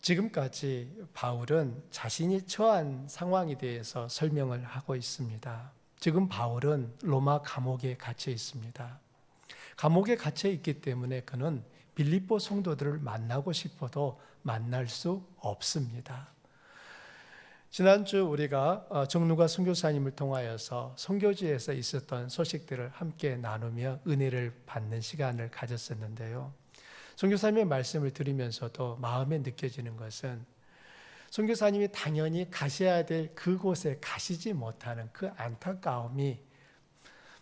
지금까지 바울은 자신이 처한 상황에 대해서 설명을 하고 있습니다. 지금 바울은 로마 감옥에 갇혀 있습니다. 감옥에 갇혀 있기 때문에 그는 빌립보 성도들을 만나고 싶어도 만날 수 없습니다. 지난주 우리가 정누가 선교사님을 통하여서 선교지에서 있었던 소식들을 함께 나누며 은혜를 받는 시간을 가졌었는데요. 선교사님의 말씀을 들으면서도 마음에 느껴지는 것은 선교사님이 당연히 가셔야 될 그곳에 가시지 못하는 그 안타까움이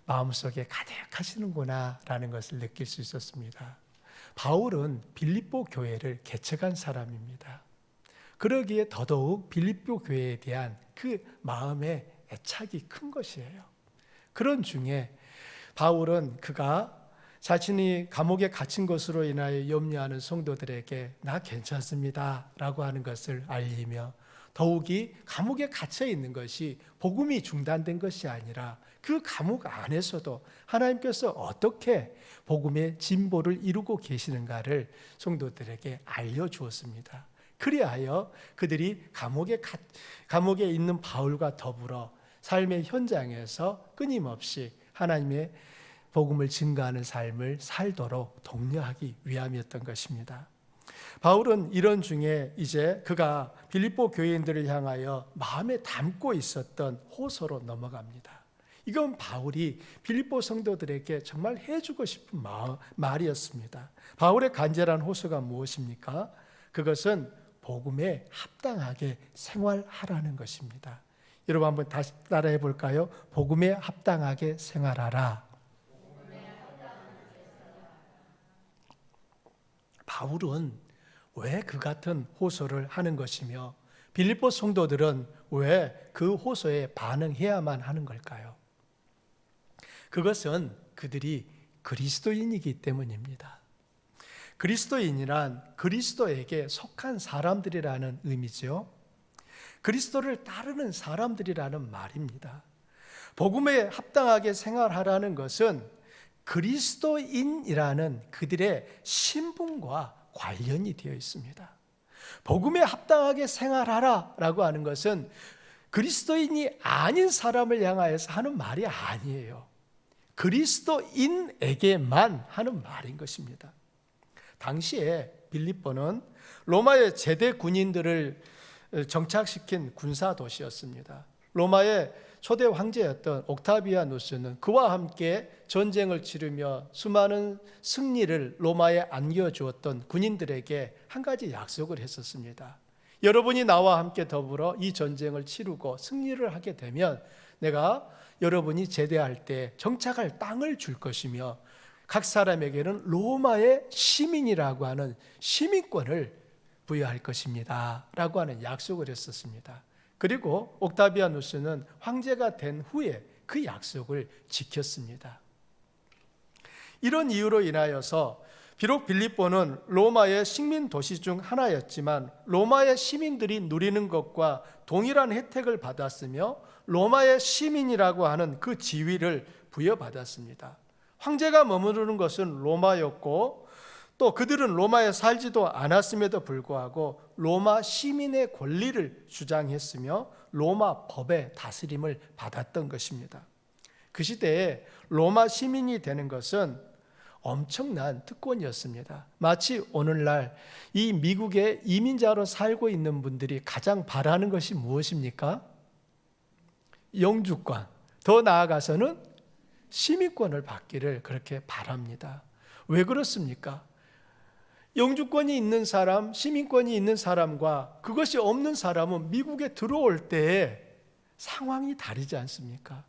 마음속에 가득하시는구나 라는 것을 느낄 수 있었습니다. 바울은 빌립보 교회를 개척한 사람입니다. 그러기에 더더욱 빌립보 교회에 대한 그 마음의 애착이 큰 것이에요. 그런 중에 바울은 그가 자신이 감옥에 갇힌 것으로 인하여 염려하는 성도들에게 나 괜찮습니다 라고 하는 것을 알리며, 더욱이 감옥에 갇혀 있는 것이 복음이 중단된 것이 아니라 그 감옥 안에서도 하나님께서 어떻게 복음의 진보를 이루고 계시는가를 성도들에게 알려주었습니다. 그리하여 그들이 감옥에 있는 바울과 더불어 삶의 현장에서 끊임없이 하나님의 복음을 증거하는 삶을 살도록 독려하기 위함이었던 것입니다. 바울은 이런 중에 이제 그가 빌립보 교인들을 향하여 마음에 담고 있었던 호소로 넘어갑니다. 이건 바울이 빌립보 성도들에게 정말 해주고 싶은 말이었습니다. 바울의 간절한 호소가 무엇입니까? 그것은 복음에 합당하게 생활하라는 것입니다. 여러분 한번 다시 따라해 볼까요? 복음에 합당하게 생활하라. 바울은 왜 그 같은 호소를 하는 것이며 빌립보 성도들은 왜 그 호소에 반응해야만 하는 걸까요? 그것은 그들이 그리스도인이기 때문입니다. 그리스도인이란 그리스도에게 속한 사람들이라는 의미죠. 그리스도를 따르는 사람들이라는 말입니다. 복음에 합당하게 생활하라는 것은 그리스도인이라는 그들의 신분과 관련이 되어 있습니다. 복음에 합당하게 생활하라라고 하는 것은 그리스도인이 아닌 사람을 향하여서 하는 말이 아니에요. 그리스도인에게만 하는 말인 것입니다. 당시에 빌립보는 로마의 제대 군인들을 정착시킨 군사 도시였습니다. 로마의 초대 황제였던 옥타비아누스는 그와 함께 전쟁을 치르며 수많은 승리를 로마에 안겨주었던 군인들에게 한 가지 약속을 했었습니다. 여러분이 나와 함께 더불어 이 전쟁을 치르고 승리를 하게 되면 내가 여러분이 제대할 때 정착할 땅을 줄 것이며 각 사람에게는 로마의 시민이라고 하는 시민권을 부여할 것입니다 라고 하는 약속을 했었습니다. 그리고 옥타비아누스는 황제가 된 후에 그 약속을 지켰습니다. 이런 이유로 인하여서 비록 빌립보는 로마의 식민 도시 중 하나였지만 로마의 시민들이 누리는 것과 동일한 혜택을 받았으며 로마의 시민이라고 하는 그 지위를 부여받았습니다. 황제가 머무르는 것은 로마였고 또 그들은 로마에 살지도 않았음에도 불구하고 로마 시민의 권리를 주장했으며 로마 법의 다스림을 받았던 것입니다. 그 시대에 로마 시민이 되는 것은 엄청난 특권이었습니다. 마치 오늘날 이 미국의 이민자로 살고 있는 분들이 가장 바라는 것이 무엇입니까? 영주권, 더 나아가서는 시민권을 받기를 그렇게 바랍니다. 왜 그렇습니까? 영주권이 있는 사람, 시민권이 있는 사람과 그것이 없는 사람은 미국에 들어올 때 상황이 다르지 않습니까?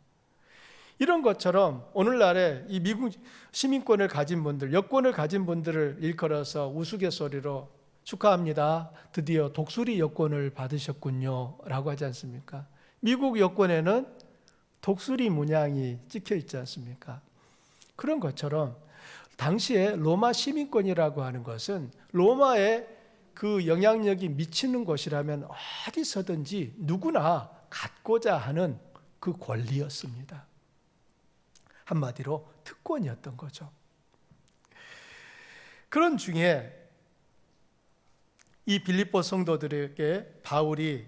이런 것처럼 오늘날에 이 미국 시민권을 가진 분들, 여권을 가진 분들을 일컬어서 우스갯소리로 축하합니다. 드디어 독수리 여권을 받으셨군요 라고 하지 않습니까? 미국 여권에는 독수리 문양이 찍혀 있지 않습니까? 그런 것처럼 당시에 로마 시민권이라고 하는 것은 로마의 그 영향력이 미치는 곳이라면 어디서든지 누구나 갖고자 하는 그 권리였습니다. 한마디로 특권이었던 거죠. 그런 중에 이 빌립보 성도들에게 바울이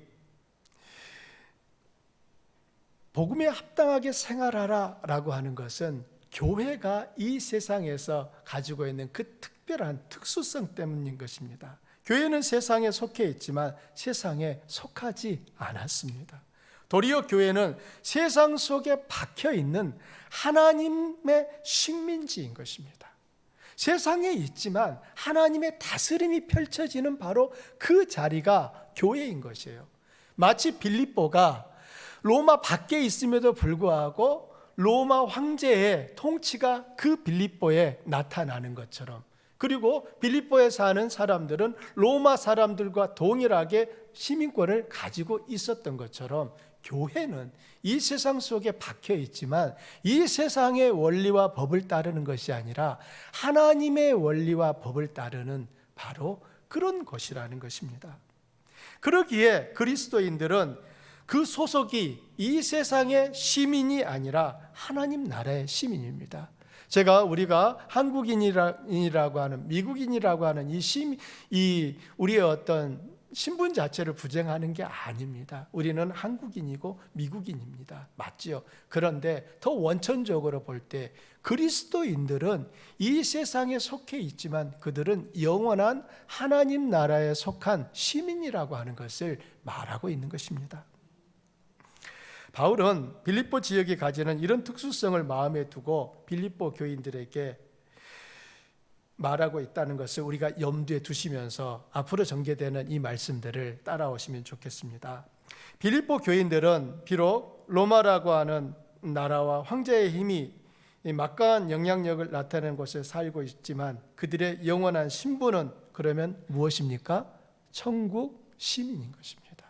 복음에 합당하게 생활하라 라고 하는 것은 교회가 이 세상에서 가지고 있는 그 특별한 특수성 때문인 것입니다. 교회는 세상에 속해 있지만 세상에 속하지 않았습니다. 도리어 교회는 세상 속에 박혀 있는 하나님의 식민지인 것입니다. 세상에 있지만 하나님의 다스림이 펼쳐지는 바로 그 자리가 교회인 것이에요. 마치 빌립보가 로마 밖에 있음에도 불구하고 로마 황제의 통치가 그 빌립보에 나타나는 것처럼, 그리고 빌립보에 사는 사람들은 로마 사람들과 동일하게 시민권을 가지고 있었던 것처럼 교회는 이 세상 속에 박혀 있지만 이 세상의 원리와 법을 따르는 것이 아니라 하나님의 원리와 법을 따르는 바로 그런 것이라는 것입니다. 그러기에 그리스도인들은 그 소속이 이 세상의 시민이 아니라 하나님 나라의 시민입니다. 우리가 한국인이라고 하는, 미국인이라고 하는 이 우리의 어떤 신분 자체를 부정하는 게 아닙니다. 우리는 한국인이고 미국인입니다. 맞죠? 그런데 더 원천적으로 볼 때 그리스도인들은 이 세상에 속해 있지만 그들은 영원한 하나님 나라에 속한 시민이라고 하는 것을 말하고 있는 것입니다. 바울은 빌립보 지역이 가지는 이런 특수성을 마음에 두고 빌립보 교인들에게 말하고 있다는 것을 우리가 염두에 두시면서 앞으로 전개되는 이 말씀들을 따라오시면 좋겠습니다. 빌립보 교인들은 비록 로마라고 하는 나라와 황제의 힘이 막강한 영향력을 나타내는 곳에 살고 있지만 그들의 영원한 신분은 그러면 무엇입니까? 천국 시민인 것입니다.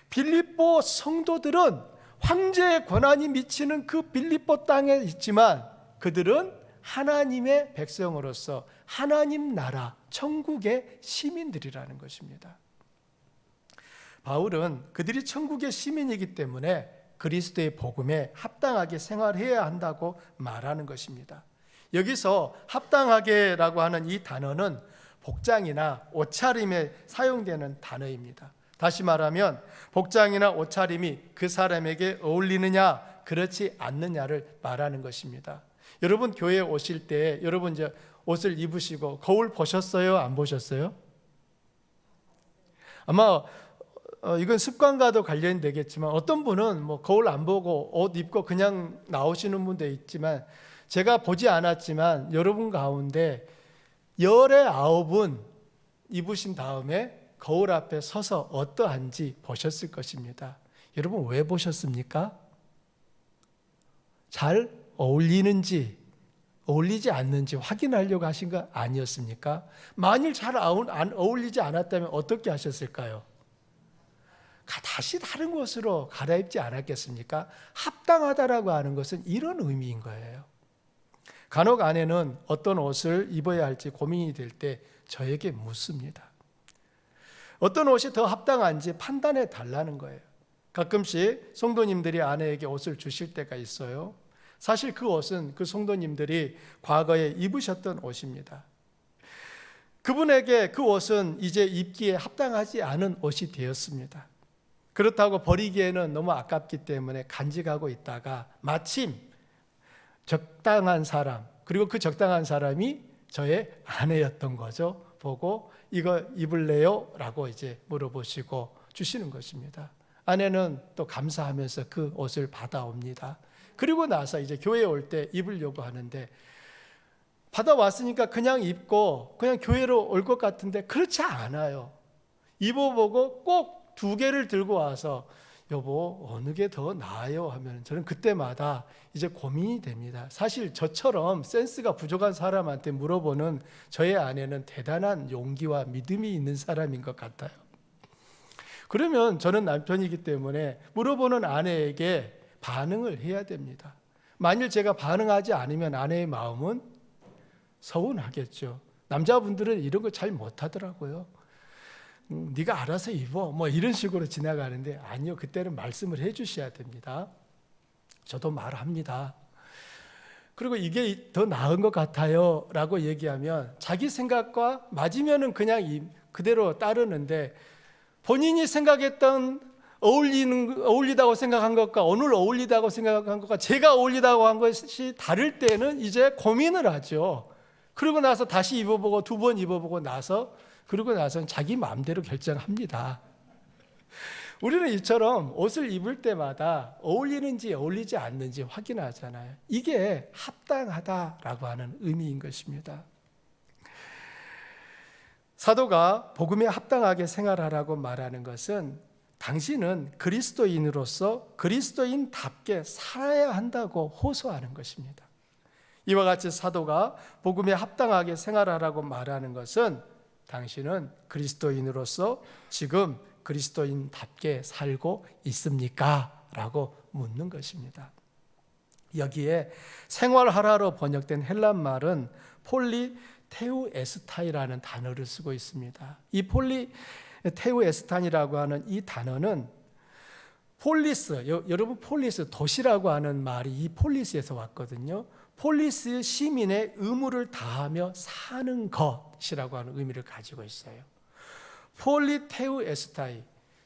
빌립보 성도들은 황제의 권한이 미치는 그 빌립보 땅에 있지만 그들은 하나님의 백성으로서 하나님 나라 천국의 시민들이라는 것입니다. 바울은 그들이 천국의 시민이기 때문에 그리스도의 복음에 합당하게 생활해야 한다고 말하는 것입니다. 여기서 합당하게라고 하는 이 단어는 복장이나 옷차림에 사용되는 단어입니다. 다시 말하면 복장이나 옷차림이 그 사람에게 어울리느냐 그렇지 않느냐를 말하는 것입니다. 여러분 교회에 오실 때 여러분 이제 옷을 입으시고 거울 보셨어요? 안 보셨어요? 아마 이건 습관과도 관련이 되겠지만 어떤 분은 뭐 거울 안 보고 옷 입고 그냥 나오시는 분도 있지만 제가 보지 않았지만 여러분 가운데 열의 9은 입으신 다음에 거울 앞에 서서 어떠한지 보셨을 것입니다. 여러분 왜 보셨습니까? 잘 어울리는지 어울리지 않는지 확인하려고 하신 거 아니었습니까? 만일 잘 안 어울리지 않았다면 어떻게 하셨을까요? 다시 다른 곳으로 갈아입지 않았겠습니까? 합당하다라고 하는 것은 이런 의미인 거예요. 간혹 아내는 어떤 옷을 입어야 할지 고민이 될 때 저에게 묻습니다. 어떤 옷이 더 합당한지 판단해 달라는 거예요. 가끔씩 성도님들이 아내에게 옷을 주실 때가 있어요. 사실 그 옷은 그 성도님들이 과거에 입으셨던 옷입니다. 그분에게 그 옷은 이제 입기에 합당하지 않은 옷이 되었습니다. 그렇다고 버리기에는 너무 아깝기 때문에 간직하고 있다가 마침 적당한 사람, 그리고 그 적당한 사람이 저의 아내였던 거죠. 보고 이거 입을래요? 라고 이제 물어보시고 주시는 것입니다. 아내는 또 감사하면서 그 옷을 받아옵니다. 그리고 나서 이제 교회에 올 때 입으려고 하는데 받아왔으니까 그냥 입고 그냥 교회로 올 것 같은데 그렇지 않아요. 입어보고 꼭 2개를 들고 와서 여보 어느 게 더 나아요? 하면 저는 그때마다 이제 고민이 됩니다. 사실 저처럼 센스가 부족한 사람한테 물어보는 저의 아내는 대단한 용기와 믿음이 있는 사람인 것 같아요. 그러면 저는 남편이기 때문에 물어보는 아내에게 반응을 해야 됩니다. 만일 제가 반응하지 않으면 아내의 마음은 서운하겠죠. 남자분들은 이런 거 잘 못하더라고요. 네가 알아서 입어 뭐 이런 식으로 지나가는데 아니요, 그때는 말씀을 해주셔야 됩니다. 저도 말합니다. 그리고 이게 더 나은 것 같아요 라고 얘기하면 자기 생각과 맞으면은 그냥 그대로 따르는데 본인이 생각했던 어울리다고 생각한 것과 오늘 어울리다고 생각한 것과 제가 어울리다고 한 것이 다를 때는 이제 고민을 하죠. 그러고 나서 다시 입어보고 2번 입어보고 나서 그러고 나서는 자기 마음대로 결정합니다. 우리는 이처럼 옷을 입을 때마다 어울리는지 어울리지 않는지 확인하잖아요. 이게 합당하다라고 하는 의미인 것입니다. 사도가 복음에 합당하게 생활하라고 말하는 것은 당신은 그리스도인으로서 그리스도인답게 살아야 한다고 호소하는 것입니다. 이와 같이 사도가 복음에 합당하게 생활하라고 말하는 것은 당신은 그리스도인으로서 지금 그리스도인답게 살고 있습니까? 라고 묻는 것입니다. 여기에 생활하라로 번역된 헬란 말은 폴리테우에스타이라는 단어를 쓰고 있습니다. 이 폴리테우에스탄이라고 하는 이 단어는 폴리스, 여러분 폴리스 도시라고 하는 말이 이 폴리스에서 왔거든요. 폴리스 시민의 의무를 다하며 사는 것이라고 하는 의미를 가지고 있어요. 폴리테우에스타이,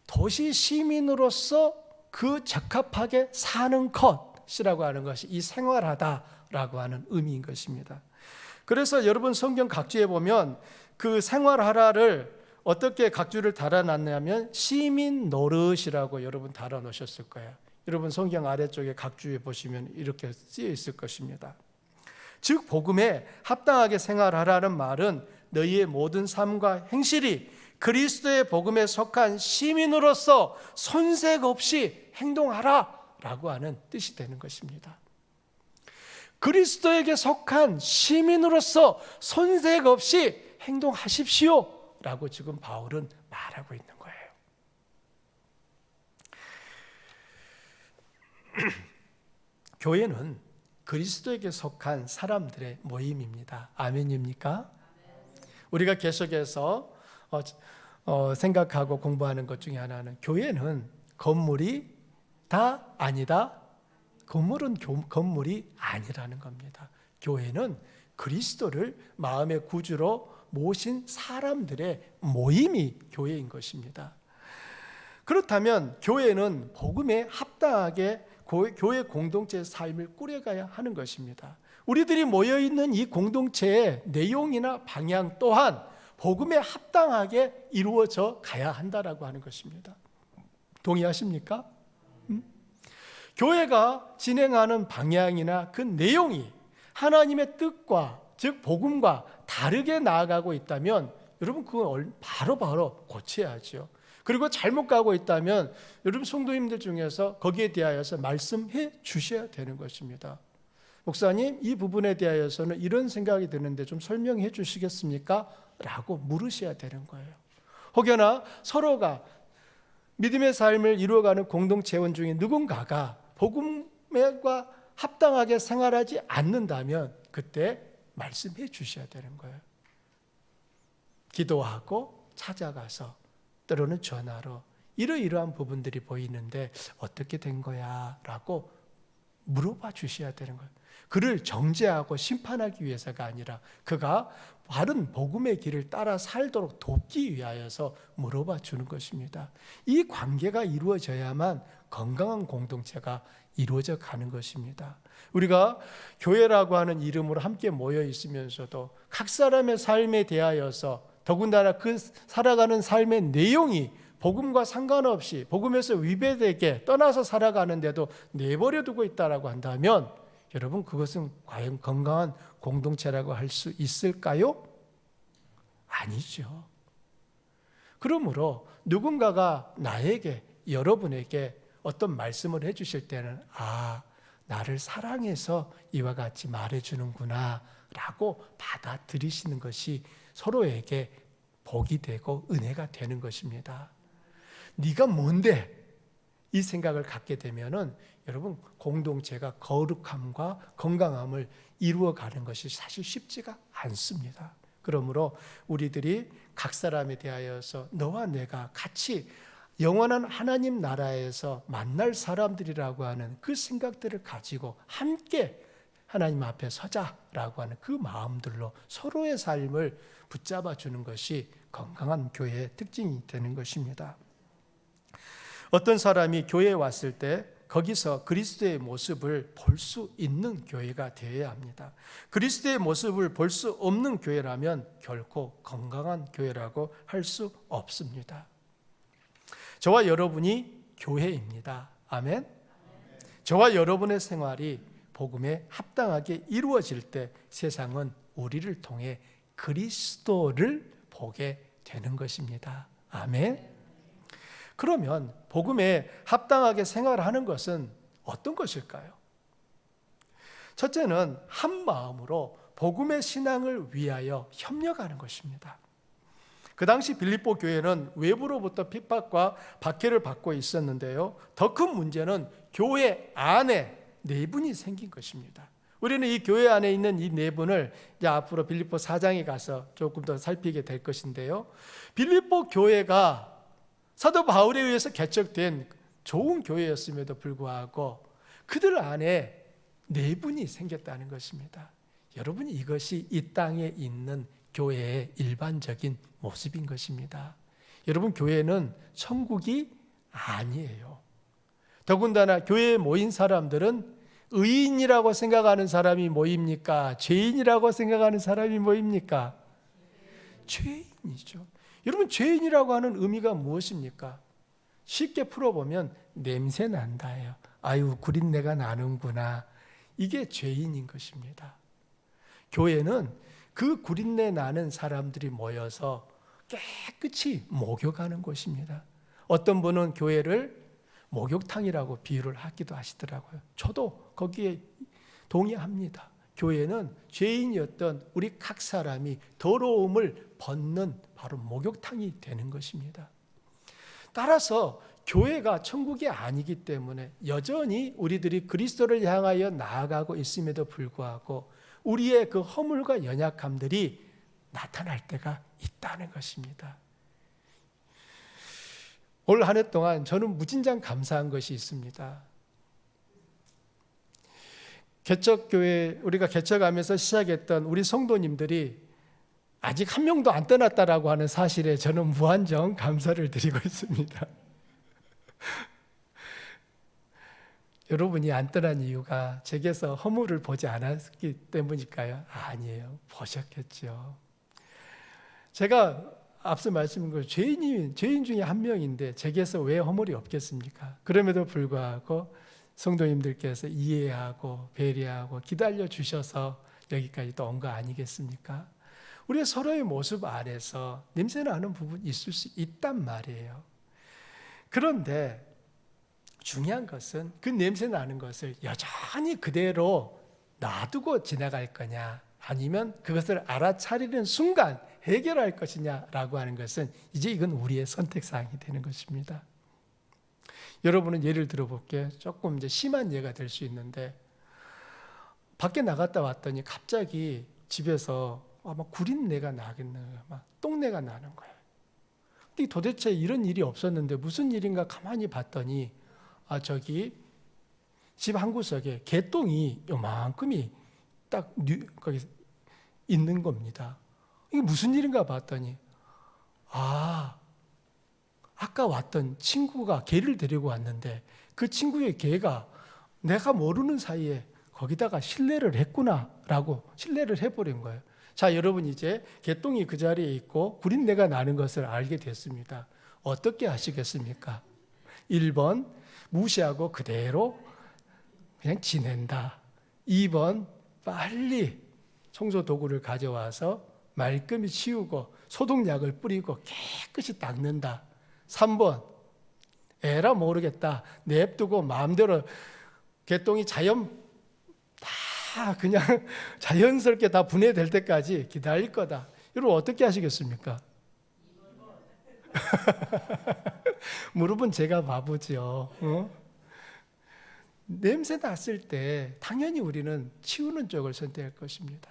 도시 시민으로서 그 적합하게 사는 것이라고 하는 것이 이 생활하다라고 하는 의미인 것입니다. 그래서 여러분 성경 각주에 보면 그 생활하라를 어떻게 각주를 달아놨냐면 시민 노릇이라고 여러분 달아놓으셨을 거예요. 여러분 성경 아래쪽에 각주에 보시면 이렇게 쓰여 있을 것입니다. 즉 복음에 합당하게 생활하라는 말은 너희의 모든 삶과 행실이 그리스도의 복음에 속한 시민으로서 손색 없이 행동하라 라고 하는 뜻이 되는 것입니다. 그리스도에게 속한 시민으로서 손색 없이 행동하십시오 라고 지금 바울은 말하고 있는 거예요. 교회는 그리스도에게 속한 사람들의 모임입니다. 아멘입니까? 우리가 계속해서 생각하고 공부하는 것 중에 하나는 교회는 건물이 다 아니다. 건물은 건물이 아니라는 겁니다. 교회는 그리스도를 마음의 구주로 모신 사람들의 모임이 교회인 것입니다. 그렇다면 교회는 복음에 합당하게 교회 공동체의 삶을 꾸려가야 하는 것입니다. 우리들이 모여있는 이 공동체의 내용이나 방향 또한 복음에 합당하게 이루어져 가야 한다라고 하는 것입니다. 동의하십니까? 교회가 진행하는 방향이나 그 내용이 하나님의 뜻과 즉 복음과 다르게 나아가고 있다면 여러분 그건 바로바로 고쳐야죠. 그리고 잘못 가고 있다면 여러분 성도님들 중에서 거기에 대하여서 말씀해 주셔야 되는 것입니다. 목사님 이 부분에 대하여서는 이런 생각이 드는데 좀 설명해 주시겠습니까? 라고 물으셔야 되는 거예요. 혹여나 서로가 믿음의 삶을 이루어가는 공동체원 중에 누군가가 복음과 합당하게 생활하지 않는다면 그때 말씀해 주셔야 되는 거예요. 기도하고 찾아가서 때로는 전화로 이러이러한 부분들이 보이는데 어떻게 된 거야? 라고 물어봐 주셔야 되는 거예요. 그를 정죄하고 심판하기 위해서가 아니라 그가 바른 복음의 길을 따라 살도록 돕기 위하여서 물어봐 주는 것입니다. 이 관계가 이루어져야만 건강한 공동체가 이루어져 가는 것입니다. 우리가 교회라고 하는 이름으로 함께 모여 있으면서도 각 사람의 삶에 대하여서 더군다나 그 살아가는 삶의 내용이 복음과 상관없이 복음에서 위배되게 떠나서 살아가는데도 내버려 두고 있다라고 한다면 여러분 그것은 과연 건강한 공동체라고 할 수 있을까요? 아니죠. 그러므로 누군가가 나에게 여러분에게 어떤 말씀을 해주실 때는 나를 사랑해서 이와 같이 말해주는구나 라고 받아들이시는 것이 서로에게 복이 되고 은혜가 되는 것입니다. 네가 뭔데? 이 생각을 갖게 되면은 여러분 공동체가 거룩함과 건강함을 이루어가는 것이 사실 쉽지가 않습니다. 그러므로 우리들이 각 사람에 대하여서 너와 내가 같이 영원한 하나님 나라에서 만날 사람들이라고 하는 그 생각들을 가지고 함께 하나님 앞에 서자라고 하는 그 마음들로 서로의 삶을 붙잡아 주는 것이 건강한 교회의 특징이 되는 것입니다. 어떤 사람이 교회에 왔을 때 거기서 그리스도의 모습을 볼 수 있는 교회가 되어야 합니다. 그리스도의 모습을 볼 수 없는 교회라면 결코 건강한 교회라고 할 수 없습니다. 저와 여러분이 교회입니다. 아멘. 저와 여러분의 생활이 복음에 합당하게 이루어질 때 세상은 우리를 통해 그리스도를 보게 되는 것입니다. 아멘. 그러면 복음에 합당하게 생활하는 것은 어떤 것일까요? 첫째는 한 마음으로 복음의 신앙을 위하여 협력하는 것입니다. 그 당시 빌립보 교회는 외부로부터 핍박과 박해를 받고 있었는데요. 더 큰 문제는 교회 안에 내분이 생긴 것입니다. 우리는 이 교회 안에 있는 이 내분을 이제 앞으로 빌립보 4장에 가서 조금 더 살피게 될 것인데요. 빌립보 교회가 사도 바울에 의해서 개척된 좋은 교회였음에도 불구하고 그들 안에 내분이 생겼다는 것입니다. 여러분, 이것이 이 땅에 있는 교회의 일반적인 모습인 것입니다. 여러분, 교회는 천국이 아니에요. 더군다나 교회에 모인 사람들은 의인이라고 생각하는 사람이 모입니까? 죄인이라고 생각하는 사람이 모입니까? 죄인이죠. 여러분, 죄인이라고 하는 의미가 무엇입니까? 쉽게 풀어보면 냄새 난다예요. 아유, 구린내가 나는구나. 이게 죄인인 것입니다. 교회는 그 구린내 나는 사람들이 모여서 깨끗이 목욕하는 곳입니다. 어떤 분은 교회를 목욕탕이라고 비유를 하기도 하시더라고요. 저도 거기에 동의합니다. 교회는 죄인이었던 우리 각 사람이 더러움을 벗는 바로 목욕탕이 되는 것입니다. 따라서 교회가 천국이 아니기 때문에 여전히 우리들이 그리스도를 향하여 나아가고 있음에도 불구하고 우리의 그 허물과 연약함들이 나타날 때가 있다는 것입니다. 올 한 해 동안 저는 무진장 감사한 것이 있습니다. 개척교회, 우리가 개척하면서 시작했던 우리 성도님들이 아직 한 명도 안 떠났다라고 하는 사실에 저는 무한정 감사를 드리고 있습니다. 여러분이 안 떠난 이유가 제게서 허물을 보지 않았기 때문일까요? 아니에요. 보셨겠죠. 제가 앞서 말씀드린 것, 죄인 중에 한 명인데 제게서 왜 허물이 없겠습니까? 그럼에도 불구하고 성도님들께서 이해하고 배려하고 기다려 주셔서 여기까지 또 온 거 아니겠습니까? 우리 서로의 모습 안에서 냄새나는 부분이 있을 수 있단 말이에요. 그런데 중요한 것은 그 냄새나는 것을 여전히 그대로 놔두고 지나갈 거냐, 아니면 그것을 알아차리는 순간 해결할 것이냐라고 하는 것은 이제 이건 우리의 선택사항이 되는 것입니다. 여러분은 예를 들어볼게요. 조금 이제 심한 예가 될 수 있는데, 밖에 나갔다 왔더니 갑자기 집에서 막 구린내가 나겠네요. 막 똥내가 나는 거예요. 근데 도대체 이런 일이 없었는데 무슨 일인가 가만히 봤더니 저기 집 한 구석에 개똥이 요만큼이 딱 거기 있는 겁니다. 이게 무슨 일인가 봤더니 아까 왔던 친구가 개를 데리고 왔는데 그 친구의 개가 내가 모르는 사이에 거기다가 실내를 했구나라고 실내를 해버린 거예요. 자, 여러분, 이제 개똥이 그 자리에 있고 구린내가 나는 것을 알게 됐습니다. 어떻게 하시겠습니까? 1번 무시하고 그대로 그냥 지낸다. 2번 빨리 청소 도구를 가져와서 말끔히 치우고 소독약을 뿌리고 깨끗이 닦는다. 3번 에라 모르겠다. 냅두고 마음대로 개똥이 다 그냥 자연스럽게 다 분해될 때까지 기다릴 거다. 여러분, 어떻게 하시겠습니까? 무릎은 제가 바보죠. 냄새 났을 때 당연히 우리는 치우는 쪽을 선택할 것입니다.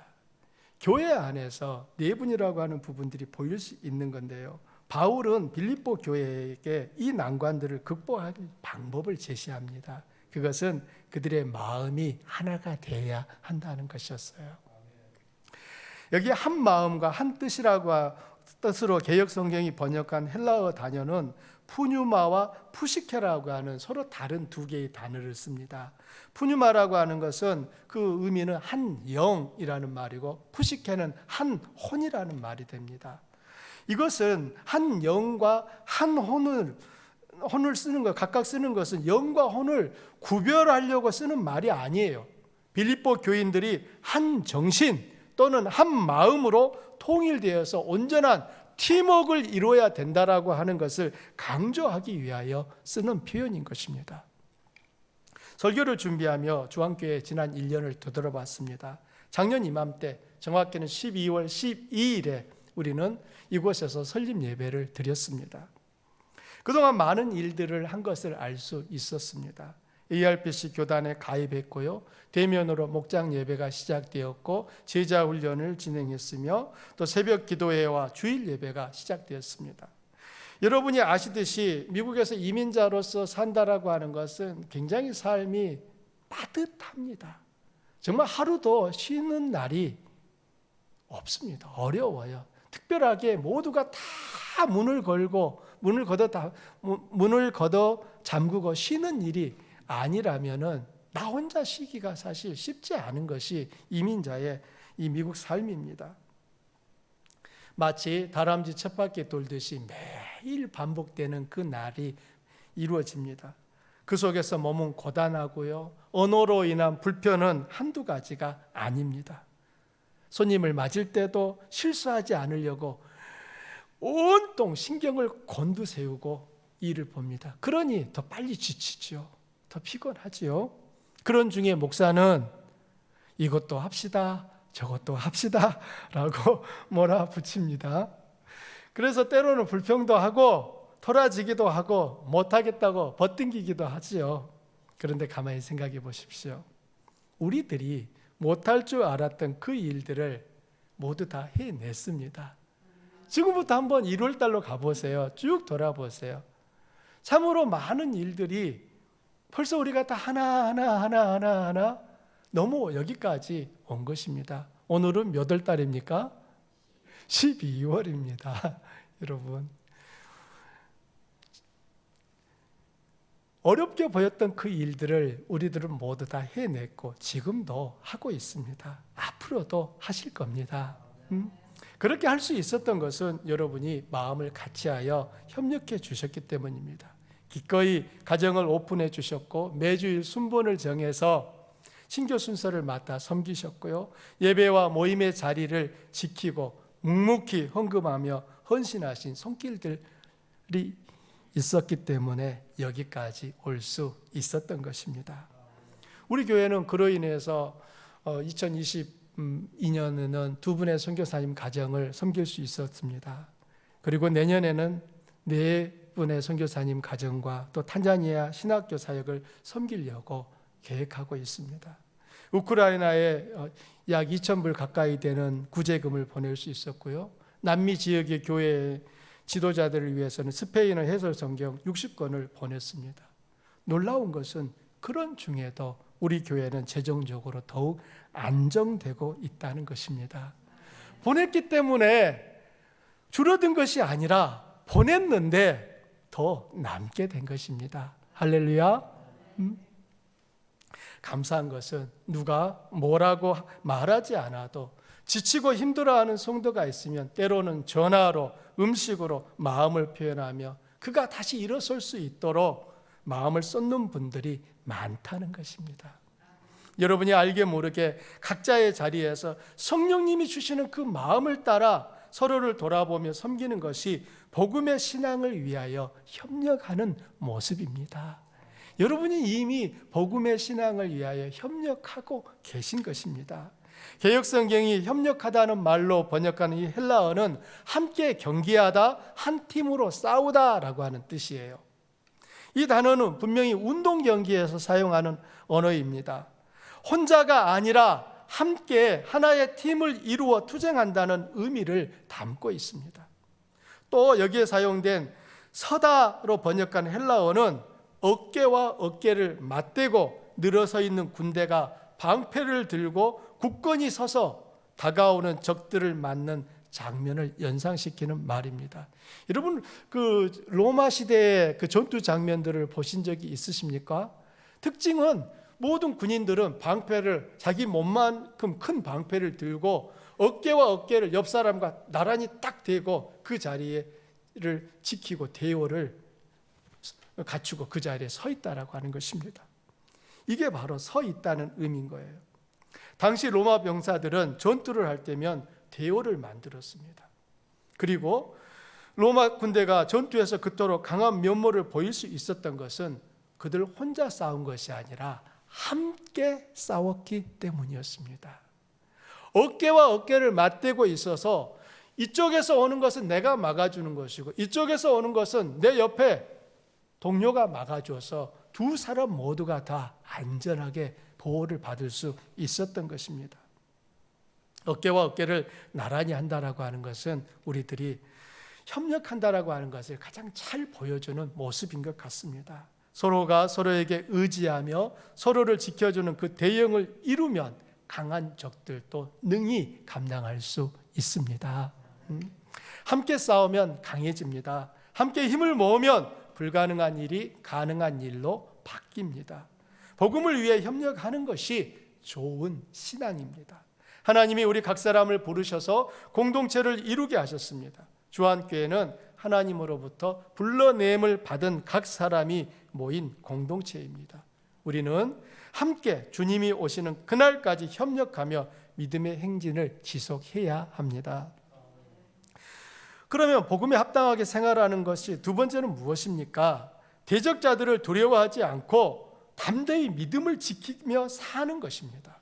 교회 안에서 내분이라고 하는 부분들이 보일 수 있는 건데요. 바울은 빌립보 교회에게 이 난관들을 극복할 방법을 제시합니다. 그것은 그들의 마음이 하나가 되어야 한다는 것이었어요. 여기 한 마음과 한 뜻으로 개역 성경이 번역한 헬라어 단어는 푸뉴마와 푸시케라고 하는 서로 다른 두 개의 단어를 씁니다. 푸뉴마라고 하는 것은 그 의미는 한 영이라는 말이고, 푸시케는 한 혼이라는 말이 됩니다. 이것은 한 영과 한 혼을 쓰는 것, 각각 쓰는 것은 영과 혼을 구별하려고 쓰는 말이 아니에요. 빌립보 교인들이 한 정신 또는 한 마음으로 통일되어서 온전한 팀워크를 이루어야 된다라고 하는 것을 강조하기 위하여 쓰는 표현인 것입니다. 설교를 준비하며 주안교회 지난 1년을 되돌아봤습니다. 작년 이맘때, 정확히는 12월 12일에 우리는 이곳에서 설립 예배를 드렸습니다. 그동안 많은 일들을 한 것을 알 수 있었습니다. ARPC 교단에 가입했고요, 대면으로 목장 예배가 시작되었고 제자 훈련을 진행했으며 또 새벽 기도회와 주일 예배가 시작되었습니다. 여러분이 아시듯이 미국에서 이민자로서 산다라고 하는 것은 굉장히 삶이 빠듯합니다. 정말 하루도 쉬는 날이 없습니다. 어려워요. 특별하게 모두가 다 문을 걷어 잠그고 쉬는 일이 아니라면은 나 혼자 쉬기가 사실 쉽지 않은 것이 이민자의 이 미국 삶입니다. 마치 다람쥐 쳇바퀴 돌듯이 매일 반복되는 그 날이 이루어집니다. 그 속에서 몸은 고단하고요, 언어로 인한 불편은 한두 가지가 아닙니다. 손님을 맞을 때도 실수하지 않으려고 온통 신경을 곤두세우고 일을 봅니다. 그러니 더 빨리 지치죠. 더 피곤하지요. 그런 중에 목사는 이것도 합시다, 저것도 합시다 라고 몰아붙입니다. 그래서 때로는 불평도 하고 토라지기도 하고 못하겠다고 버팅기기도 하지요. 그런데 가만히 생각해 보십시오. 우리들이 못할 줄 알았던 그 일들을 모두 다 해냈습니다. 지금부터 한번 1월 달로 가보세요. 쭉 돌아보세요. 참으로 많은 일들이 벌써 우리가 다 하나 너무 여기까지 온 것입니다. 오늘은 몇 월 달입니까? 12월입니다. 여러분, 어렵게 보였던 그 일들을 우리들은 모두 다 해냈고 지금도 하고 있습니다. 앞으로도 하실 겁니다. 그렇게 할 수 있었던 것은 여러분이 마음을 같이하여 협력해 주셨기 때문입니다. 기꺼이 가정을 오픈해 주셨고 매주일 순번을 정해서 신교 순서를 맡아 섬기셨고요, 예배와 모임의 자리를 지키고 묵묵히 헌금하며 헌신하신 손길들이 있었기 때문에 여기까지 올 수 있었던 것입니다. 우리 교회는 그로 인해서 2022년에는 두 분의 선교사님 가정을 섬길 수 있었습니다. 그리고 내년에는 네 분의 선교사님 가정과 또 탄자니아 신학교 사역을 섬기려고 계획하고 있습니다. 우크라이나에 약 2,000불 가까이 되는 구제금을 보낼 수 있었고요, 남미 지역의 교회 지도자들을 위해서는 스페인어 해설 성경 60권을 보냈습니다. 놀라운 것은 그런 중에도 우리 교회는 재정적으로 더욱 안정되고 있다는 것입니다. 보냈기 때문에 줄어든 것이 아니라 보냈는데 더 남게 된 것입니다. 할렐루야. 감사한 것은 누가 뭐라고 말하지 않아도 지치고 힘들어하는 성도가 있으면 때로는 전화로, 음식으로 마음을 표현하며 그가 다시 일어설 수 있도록 마음을 쏟는 분들이 많다는 것입니다. 여러분이 알게 모르게 각자의 자리에서 성령님이 주시는 그 마음을 따라 서로를 돌아보며 섬기는 것이 복음의 신앙을 위하여 협력하는 모습입니다. 여러분이 이미 복음의 신앙을 위하여 협력하고 계신 것입니다. 개역성경이 협력하다는 말로 번역하는 이 헬라어는 함께 경기하다, 한 팀으로 싸우다라고 하는 뜻이에요. 이 단어는 분명히 운동 경기에서 사용하는 언어입니다. 혼자가 아니라 함께 하나의 팀을 이루어 투쟁한다는 의미를 담고 있습니다. 또 여기에 사용된 서다로 번역한 헬라어는 어깨와 어깨를 맞대고 늘어서 있는 군대가 방패를 들고 굳건히 서서 다가오는 적들을 맞는 장면을 연상시키는 말입니다. 여러분, 그 로마 시대의 그 전투 장면들을 보신 적이 있으십니까? 특징은 모든 군인들은 방패를, 자기 몸만큼 큰 방패를 들고 어깨와 어깨를 옆 사람과 나란히 딱 대고 그 자리를 지키고 대오를 갖추고 그 자리에 서 있다라고 하는 것입니다. 이게 바로 서 있다는 의미인 거예요. 당시 로마 병사들은 전투를 할 때면 대오를 만들었습니다. 그리고 로마 군대가 전투에서 그토록 강한 면모를 보일 수 있었던 것은 그들 혼자 싸운 것이 아니라 함께 싸웠기 때문이었습니다. 어깨와 어깨를 맞대고 있어서 이쪽에서 오는 것은 내가 막아주는 것이고 이쪽에서 오는 것은 내 옆에 동료가 막아줘서 두 사람 모두가 다 안전하게 보호를 받을 수 있었던 것입니다. 어깨와 어깨를 나란히 한다라고 하는 것은 우리들이 협력한다라고 하는 것을 가장 잘 보여주는 모습인 것 같습니다. 서로가 서로에게 의지하며 서로를 지켜주는 그 대형을 이루면 강한 적들도 능히 감당할 수 있습니다. 함께 싸우면 강해집니다. 함께 힘을 모으면 불가능한 일이 가능한 일로 바뀝니다. 복음을 위해 협력하는 것이 좋은 신앙입니다. 하나님이 우리 각 사람을 부르셔서 공동체를 이루게 하셨습니다. 주한교회는 하나님으로부터 불러냄을 받은 각 사람이 모인 공동체입니다. 우리는 함께 주님이 오시는 그날까지 협력하며 믿음의 행진을 지속해야 합니다. 그러면 복음에 합당하게 생활하는 것이 두 번째는 무엇입니까? 대적자들을 두려워하지 않고 담대히 믿음을 지키며 사는 것입니다.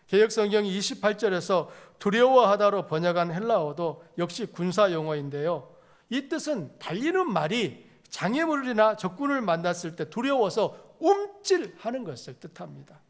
개역성경이 28절에서 두려워하다로 번역한 헬라어도 역시 군사 용어인데요. 이 뜻은 달리는 말이 장애물이나 적군을 만났을 때 두려워서 움찔하는 것을 뜻합니다.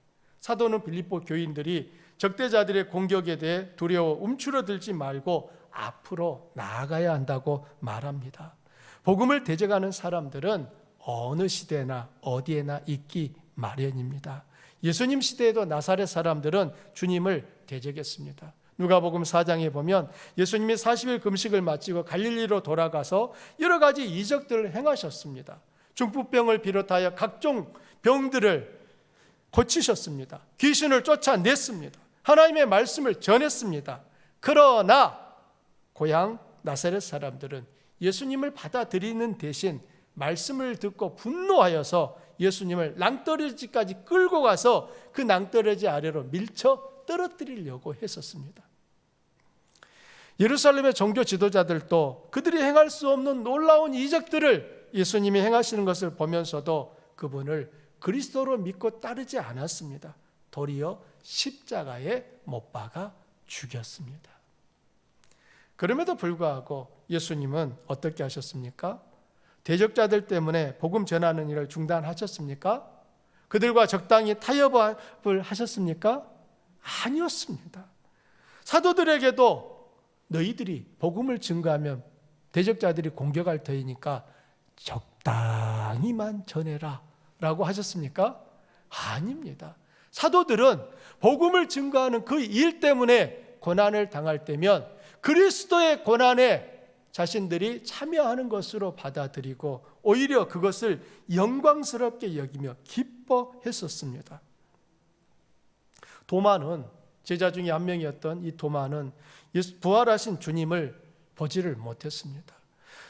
사도는 빌립보 교인들이 적대자들의 공격에 대해 두려워 움츠러들지 말고 앞으로 나아가야 한다고 말합니다. 복음을 대적하는 사람들은 어느 시대나 어디에나 있기 마련입니다. 예수님 시대에도 나사렛 사람들은 주님을 대적했습니다. 누가복음 4장에 보면 예수님이 40일 금식을 마치고 갈릴리로 돌아가서 여러 가지 이적들을 행하셨습니다. 중풍병을 비롯하여 각종 병들을 고치셨습니다. 귀신을 쫓아냈습니다. 하나님의 말씀을 전했습니다. 그러나 고향 나사렛 사람들은 예수님을 받아들이는 대신 말씀을 듣고 분노하여서 예수님을 낭떠러지까지 끌고 가서 그 낭떠러지 아래로 밀쳐 떨어뜨리려고 했었습니다. 예루살렘의 종교 지도자들도 그들이 행할 수 없는 놀라운 이적들을 예수님이 행하시는 것을 보면서도 그분을 그리스도로 믿고 따르지 않았습니다. 도리어 십자가에 못 박아 죽였습니다. 그럼에도 불구하고 예수님은 어떻게 하셨습니까? 대적자들 때문에 복음 전하는 일을 중단하셨습니까? 그들과 적당히 타협을 하셨습니까? 아니었습니다. 사도들에게도 너희들이 복음을 증거하면 대적자들이 공격할 터이니까 적당히만 전해라 라고 하셨습니까? 아닙니다. 사도들은 복음을 증거하는 그 일 때문에 고난을 당할 때면 그리스도의 고난에 자신들이 참여하는 것으로 받아들이고 오히려 그것을 영광스럽게 여기며 기뻐했었습니다. 도마는 제자 중에 한 명이었던 이 도마는 부활하신 주님을 보지를 못했습니다.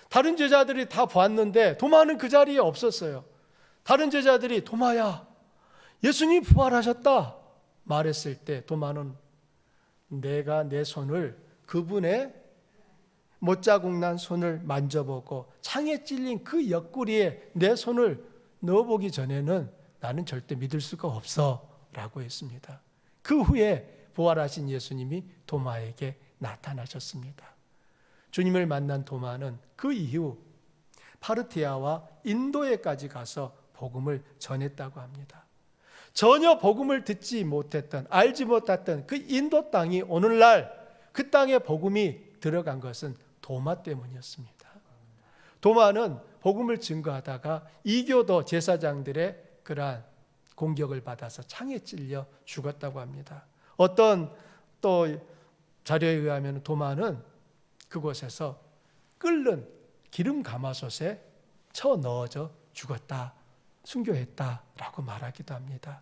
다른 제자들이 다 보았는데 도마는 그 자리에 없었어요. 다른 제자들이 도마야, 예수님 부활하셨다 말했을 때 도마는 내가 내 손을 그분의 못자국 난 손을 만져보고 창에 찔린 그 옆구리에 내 손을 넣어보기 전에는 나는 절대 믿을 수가 없어 라고 했습니다. 그 후에 부활하신 예수님이 도마에게 나타나셨습니다. 주님을 만난 도마는 그 이후 파르티아와 인도에까지 가서 복음을 전했다고 합니다. 전혀 복음을 듣지 못했던, 알지 못했던 그 인도 땅이 오늘날 그 땅에 복음이 들어간 것은 도마 때문이었습니다. 도마는 복음을 증거하다가 이교도 제사장들의 그러한 공격을 받아서 창에 찔려 죽었다고 합니다. 어떤 또 자료에 의하면 도마는 그곳에서 끓는 기름 가마솥에 쳐 넣어져 죽었다, 순교했다라고 말하기도 합니다.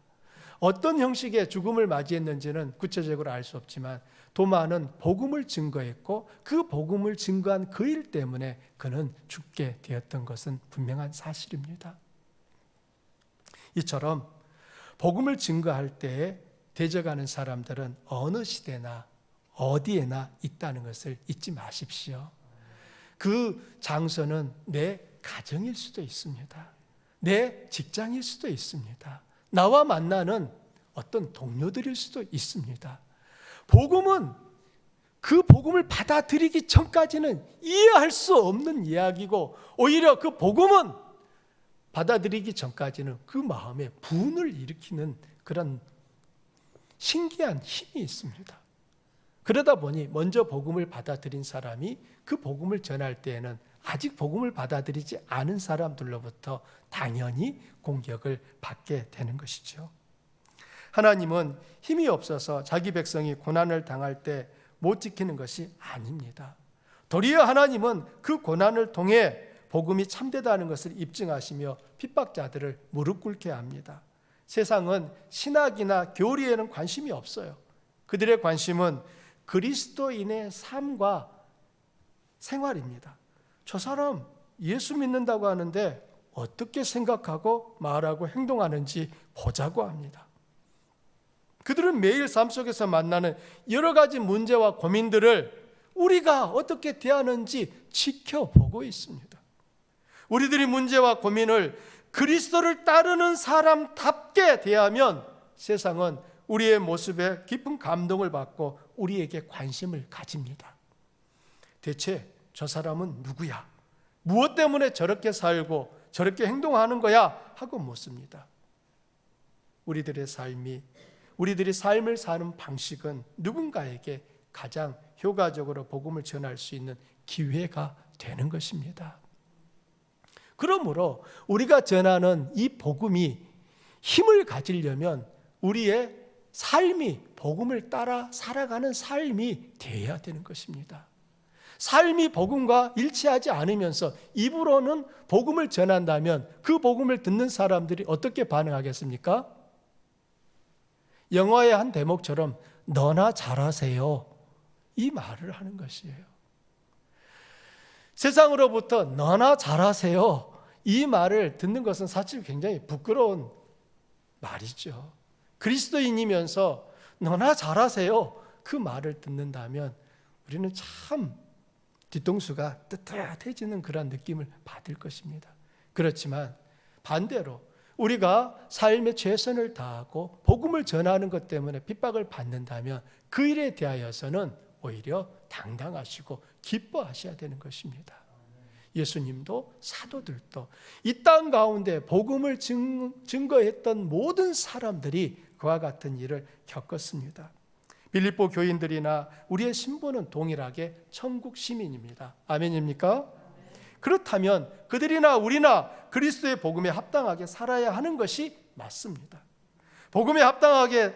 어떤 형식의 죽음을 맞이했는지는 구체적으로 알 수 없지만 도마는 복음을 증거했고 그 복음을 증거한 그 일 때문에 그는 죽게 되었던 것은 분명한 사실입니다. 이처럼 복음을 증거할 때에 대적하는 사람들은 어느 시대나 어디에나 있다는 것을 잊지 마십시오. 그 장소는 내 가정일 수도 있습니다. 내 직장일 수도 있습니다. 나와 만나는 어떤 동료들일 수도 있습니다. 복음은 그 복음을 받아들이기 전까지는 이해할 수 없는 이야기고 오히려 그 복음은 받아들이기 전까지는 그 마음에 분을 일으키는 그런 신기한 힘이 있습니다. 그러다 보니 먼저 복음을 받아들인 사람이 그 복음을 전할 때에는 아직 복음을 받아들이지 않은 사람들로부터 당연히 공격을 받게 되는 것이죠. 하나님은 힘이 없어서 자기 백성이 고난을 당할 때 못 지키는 것이 아닙니다. 도리어 하나님은 그 고난을 통해 복음이 참되다는 것을 입증하시며 핍박자들을 무릎 꿇게 합니다. 세상은 신학이나 교리에는 관심이 없어요. 그들의 관심은 그리스도인의 삶과 생활입니다. 저 사람 예수 믿는다고 하는데 어떻게 생각하고 말하고 행동하는지 보자고 합니다. 그들은 매일 삶 속에서 만나는 여러 가지 문제와 고민들을 우리가 어떻게 대하는지 지켜보고 있습니다. 우리들이 문제와 고민을 그리스도를 따르는 사람답게 대하면 세상은 우리의 모습에 깊은 감동을 받고 우리에게 관심을 가집니다. 대체 저 사람은 누구야? 무엇 때문에 저렇게 살고 저렇게 행동하는 거야? 하고 묻습니다. 우리들이 삶을 사는 방식은 누군가에게 가장 효과적으로 복음을 전할 수 있는 기회가 되는 것입니다. 그러므로 우리가 전하는 이 복음이 힘을 가지려면 우리의 삶이 복음을 따라 살아가는 삶이 되어야 되는 것입니다. 삶이 복음과 일치하지 않으면서 입으로는 복음을 전한다면 그 복음을 듣는 사람들이 어떻게 반응하겠습니까? 영화의 한 대목처럼 너나 잘하세요 이 말을 하는 것이에요. 세상으로부터 너나 잘하세요 이 말을 듣는 것은 사실 굉장히 부끄러운 말이죠. 그리스도인이면서 너나 잘하세요 그 말을 듣는다면 우리는 참 뒤통수가 뜨뜻해지는 그런 느낌을 받을 것입니다. 그렇지만 반대로 우리가 삶에 최선을 다하고 복음을 전하는 것 때문에 핍박을 받는다면 그 일에 대하여서는 오히려 당당하시고 기뻐하셔야 되는 것입니다. 예수님도 사도들도 이 땅 가운데 복음을 증거했던 모든 사람들이 그와 같은 일을 겪었습니다. 빌립보 교인들이나 우리의 신분은 동일하게 천국 시민입니다. 아멘입니까? 그렇다면 그들이나 우리나 그리스도의 복음에 합당하게 살아야 하는 것이 맞습니다. 복음에 합당하게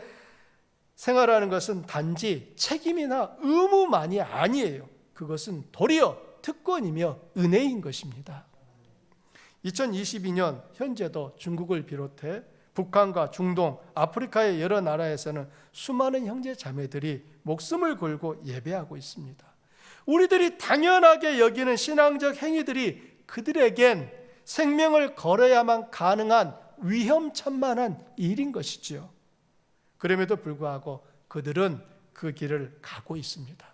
생활하는 것은 단지 책임이나 의무만이 아니에요. 그것은 도리어 특권이며 은혜인 것입니다. 2022년 현재도 중국을 비롯해 북한과 중동, 아프리카의 여러 나라에서는 수많은 형제 자매들이 목숨을 걸고 예배하고 있습니다. 우리들이 당연하게 여기는 신앙적 행위들이 그들에겐 생명을 걸어야만 가능한 위험천만한 일인 것이지요. 그럼에도 불구하고 그들은 그 길을 가고 있습니다.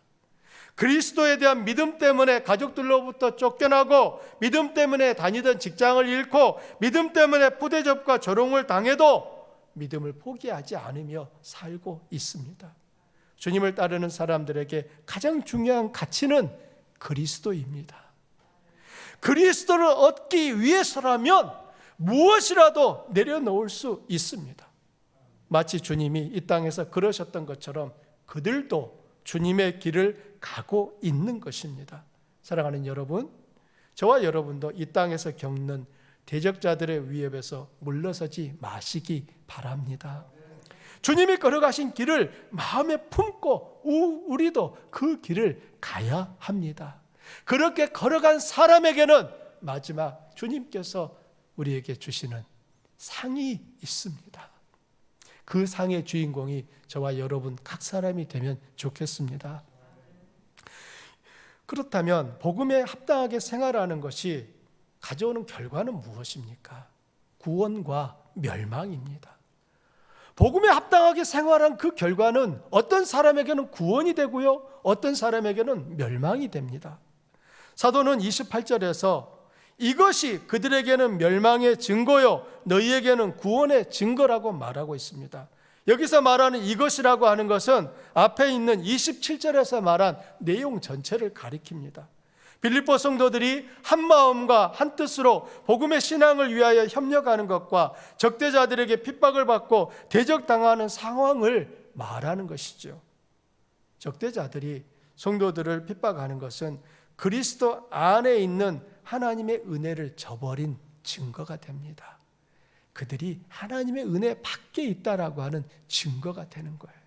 그리스도에 대한 믿음 때문에 가족들로부터 쫓겨나고 믿음 때문에 다니던 직장을 잃고 믿음 때문에 푸대접과 조롱을 당해도 믿음을 포기하지 않으며 살고 있습니다. 주님을 따르는 사람들에게 가장 중요한 가치는 그리스도입니다. 그리스도를 얻기 위해서라면 무엇이라도 내려놓을 수 있습니다. 마치 주님이 이 땅에서 그러셨던 것처럼 그들도 주님의 길을 가고 있는 것입니다. 사랑하는 여러분, 저와 여러분도 이 땅에서 겪는 대적자들의 위협에서 물러서지 마시기 바랍니다. 주님이 걸어가신 길을 마음에 품고 우리도 그 길을 가야 합니다. 그렇게 걸어간 사람에게는 마지막 주님께서 우리에게 주시는 상이 있습니다. 그 상의 주인공이 저와 여러분 각 사람이 되면 좋겠습니다. 그렇다면 복음에 합당하게 생활하는 것이 가져오는 결과는 무엇입니까? 구원과 멸망입니다. 복음에 합당하게 생활한 그 결과는 어떤 사람에게는 구원이 되고요, 어떤 사람에게는 멸망이 됩니다. 사도는 28절에서 이것이 그들에게는 멸망의 증거요 너희에게는 구원의 증거라고 말하고 있습니다. 여기서 말하는 이것이라고 하는 것은 앞에 있는 27절에서 말한 내용 전체를 가리킵니다. 빌립보 성도들이 한 마음과 한 뜻으로 복음의 신앙을 위하여 협력하는 것과 적대자들에게 핍박을 받고 대적당하는 상황을 말하는 것이죠. 적대자들이 성도들을 핍박하는 것은 그리스도 안에 있는 하나님의 은혜를 저버린 증거가 됩니다. 그들이 하나님의 은혜 밖에 있다라고 하는 증거가 되는 거예요.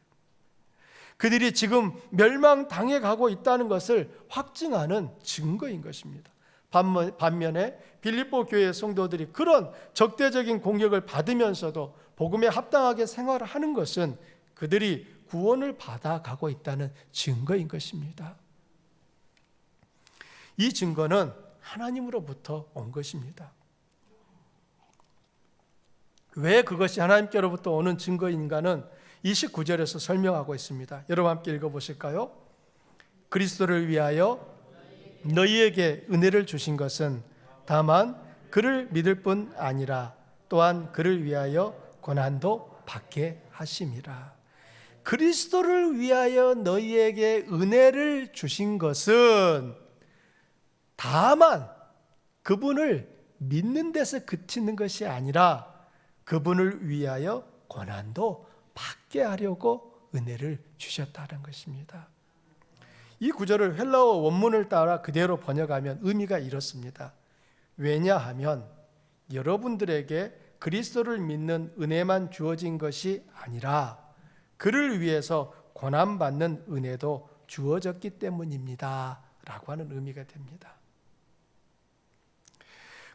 그들이 지금 멸망당해 가고 있다는 것을 확증하는 증거인 것입니다. 반면에 빌립보 교회 성도들이 그런 적대적인 공격을 받으면서도 복음에 합당하게 생활하는 것은 그들이 구원을 받아가고 있다는 증거인 것입니다. 이 증거는 하나님으로부터 온 것입니다. 왜 그것이 하나님께로부터 오는 증거인가는 29절에서 설명하고 있습니다. 여러분 함께 읽어보실까요? 그리스도를 위하여 너희에게 은혜를 주신 것은 다만 그를 믿을 뿐 아니라 또한 그를 위하여 고난도 받게 하심이라. 그리스도를 위하여 너희에게 은혜를 주신 것은 다만 그분을 믿는 데서 그치는 것이 아니라 그분을 위하여 고난도 받게 하려고 은혜를 주셨다는 것입니다. 이 구절을 헬라어 원문을 따라 그대로 번역하면 의미가 이렇습니다. 왜냐하면 여러분들에게 그리스도를 믿는 은혜만 주어진 것이 아니라 그를 위해서 고난받는 은혜도 주어졌기 때문입니다 라고 하는 의미가 됩니다.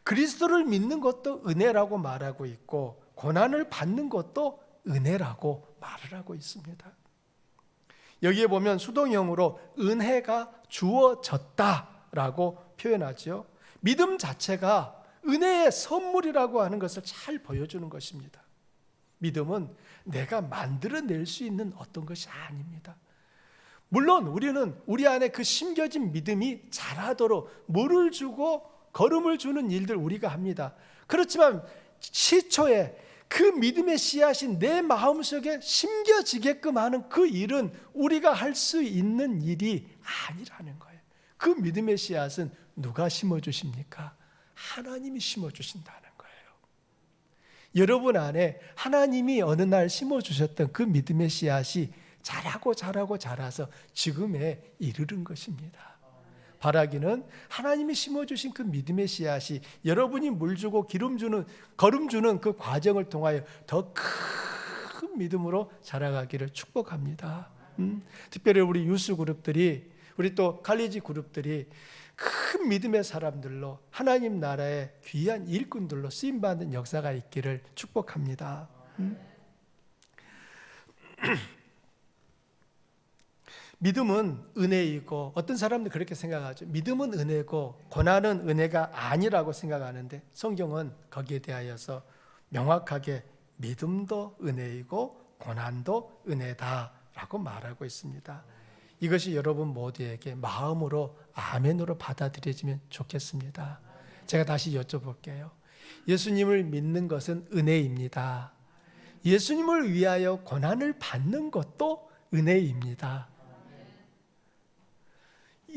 그리스도를 믿는 것도 은혜라고 말하고 있고 고난을 받는 것도 은혜라고 말을 하고 있습니다. 여기에 보면 수동형으로 은혜가 주어졌다라고 표현하죠. 믿음 자체가 은혜의 선물이라고 하는 것을 잘 보여주는 것입니다. 믿음은 내가 만들어낼 수 있는 어떤 것이 아닙니다. 물론 우리는 우리 안에 그 심겨진 믿음이 자라도록 물을 주고 걸음을 주는 일들 우리가 합니다. 그렇지만 시초에 그 믿음의 씨앗이 내 마음속에 심겨지게끔 하는 그 일은 우리가 할 수 있는 일이 아니라는 거예요. 그 믿음의 씨앗은 누가 심어주십니까? 하나님이 심어주신다는 거예요. 여러분 안에 하나님이 어느 날 심어주셨던 그 믿음의 씨앗이 자라고 자라서 지금에 이르는 것입니다. 바라기는 하나님이 심어주신 그 믿음의 씨앗이 여러분이 물 주고 기름 주는 걸음 주는 그 과정을 통하여 더 큰 믿음으로 자라가기를 축복합니다. 특별히 우리 유스 그룹들이 우리 또 칼리지 그룹들이 큰 믿음의 사람들로 하나님 나라의 귀한 일꾼들로 쓰임받는 역사가 있기를 축복합니다. 믿음은 은혜이고 어떤 사람들 그렇게 생각하죠. 믿음은 은혜고 고난은 은혜가 아니라고 생각하는데 성경은 거기에 대하여서 명확하게 믿음도 은혜이고 고난도 은혜다라고 말하고 있습니다. 이것이 여러분 모두에게 마음으로 아멘으로 받아들여지면 좋겠습니다. 제가 다시 여쭤볼게요. 예수님을 믿는 것은 은혜입니다. 예수님을 위하여 고난을 받는 것도 은혜입니다.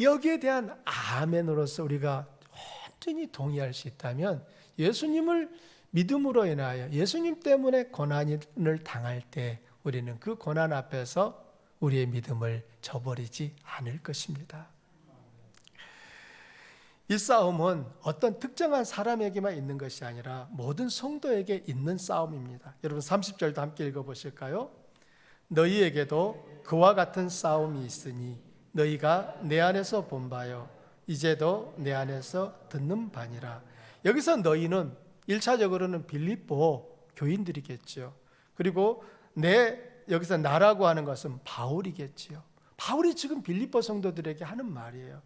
여기에 대한 아멘으로서 우리가 완전히 동의할 수 있다면 예수님을 믿음으로 인하여 예수님 때문에 고난을 당할 때 우리는 그 고난 앞에서 우리의 믿음을 저버리지 않을 것입니다. 이 싸움은 어떤 특정한 사람에게만 있는 것이 아니라 모든 성도에게 있는 싸움입니다. 여러분 30절도 함께 읽어보실까요? 너희에게도 그와 같은 싸움이 있으니 너희가 내 안에서 본 바요 이제도 내 안에서 듣는 바니라. 여기서 너희는 1차적으로는 빌립보 교인들이겠죠. 그리고 여기서 나라고 하는 것은 바울이겠지요. 바울이 지금 빌립보 성도들에게 하는 말이에요.